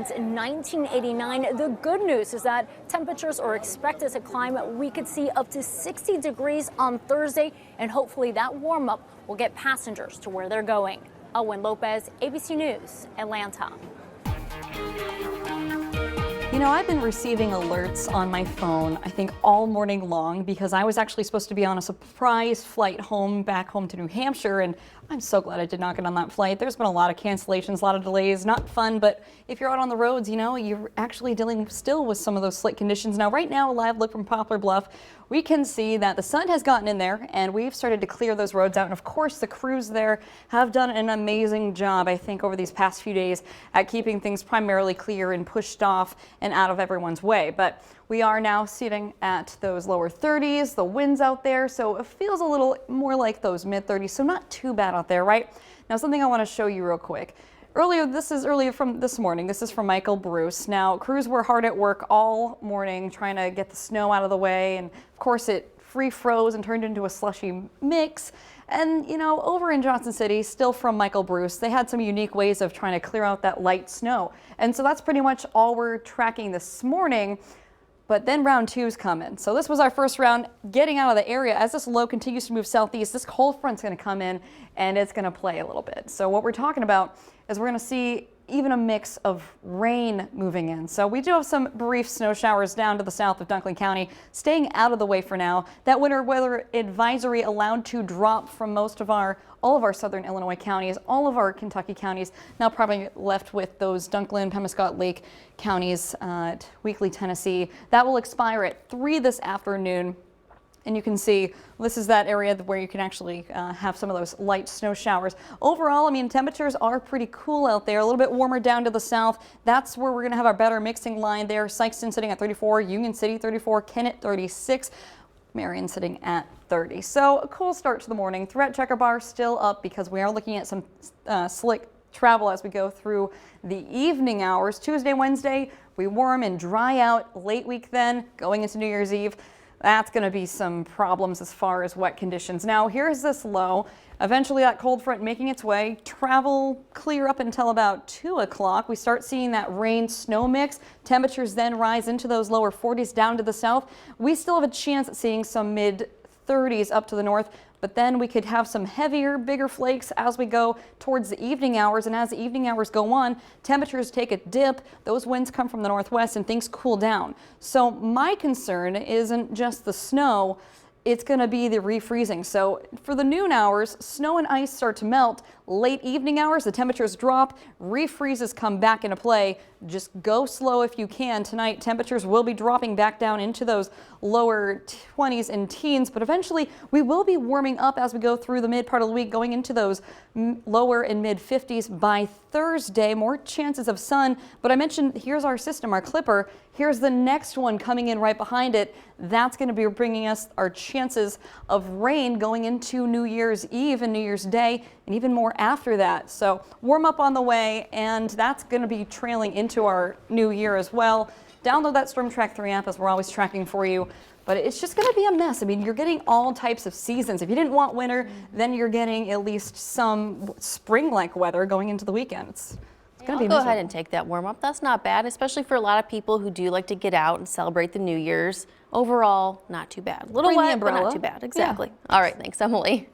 In 1989, the good news is that temperatures are expected to climb. We could see up to 60 degrees on Thursday, and hopefully that warm up will get passengers to where they're going. Owen Lopez, ABC News, Atlanta. You know, I've been receiving alerts on my phone, I think all morning long, because I was actually supposed to be on a surprise flight back home to New Hampshire, and I'm so glad I did not get on that flight. There's been a lot of cancellations, a lot of delays, not fun, but if you're out on the roads, you know, you're actually dealing still with some of those slick conditions. Now, right now, a live look from Poplar Bluff, we can see that the sun has gotten in there and we've started to clear those roads out. And of course, the crews there have done an amazing job, I think, over these past few days at keeping things primarily clear and pushed off and out of everyone's way. But we are now sitting at those lower 30s, the winds out there, so it feels a little more like those mid 30s, so not too bad out there, right? Now, something I want to show you real quick. This is earlier from this morning. This is from Michael Bruce. Now, crews were hard at work all morning trying to get the snow out of the way, and of course it free froze and turned into a slushy mix. And you know, over in Johnson City, still from Michael Bruce, they had some unique ways of trying to clear out that light snow. And so that's pretty much all we're tracking this morning. But then round two is coming. So this was our first round getting out of the area. As this low continues to move southeast, this cold front's going to come in and it's going to play a little bit. So what we're talking about is we're going to see even a mix of rain moving in. So we do have some brief snow showers down to the south of Dunklin County, staying out of the way for now. That winter weather advisory allowed to drop from all of our southern Illinois counties, all of our Kentucky counties, now probably left with those Dunklin, Pemiscot Lake counties, Weakley, Tennessee. That will expire at 3 this afternoon. And you can see this is that area where you can actually have some of those light snow showers. Overall, I mean, temperatures are pretty cool out there, a little bit warmer down to the south. That's where we're going to have our better mixing line there. Sykeston sitting at 34, Union City 34, Kennett 36, Marion sitting at 30. So a cool start to the morning. Threat checker bar still up because we are looking at some slick travel as we go through the evening hours. Tuesday, Wednesday, we warm and dry out. Late week then, going into New Year's Eve. That's going to be some problems as far as wet conditions. Now, here's this low. Eventually, that cold front making its way. Travel clear up until about 2 o'clock. We start seeing that rain-snow mix. Temperatures then rise into those lower 40s down to the south. We still have a chance at seeing some mid-30s up to the north, but then we could have some heavier, bigger flakes as we go towards the evening hours. And as the evening hours go on, temperatures take a dip. Those winds come from the northwest and things cool down. So my concern isn't just the snow, it's going to be the refreezing. So for the noon hours, snow and ice start to melt. Late evening hours, the temperatures drop, refreezes come back into play. Just go slow if you can. Tonight, temperatures will be dropping back down into those lower 20s and teens, but eventually we will be warming up as we go through the mid part of the week, going into those lower and mid 50s by Thursday. More chances of sun, but I mentioned here's our system, our clipper. Here's the next one coming in right behind it. That's going to be bringing us our chances of rain going into New Year's Eve and New Year's Day, and even more after that. So warm up on the way, and that's going to be trailing into our new year as well. Download that Storm Track 3 app as we're always tracking for you. But it's just going to be a mess. I mean, you're getting all types of seasons. If you didn't want winter, then you're getting at least some spring-like weather going into the weekend. It's going to be Go ahead and take that warm up. That's not bad, especially for a lot of people who do like to get out and celebrate the New Year's. Overall, not too bad. A little wet, but not too bad. Exactly. Yeah. All right, thanks, Emily.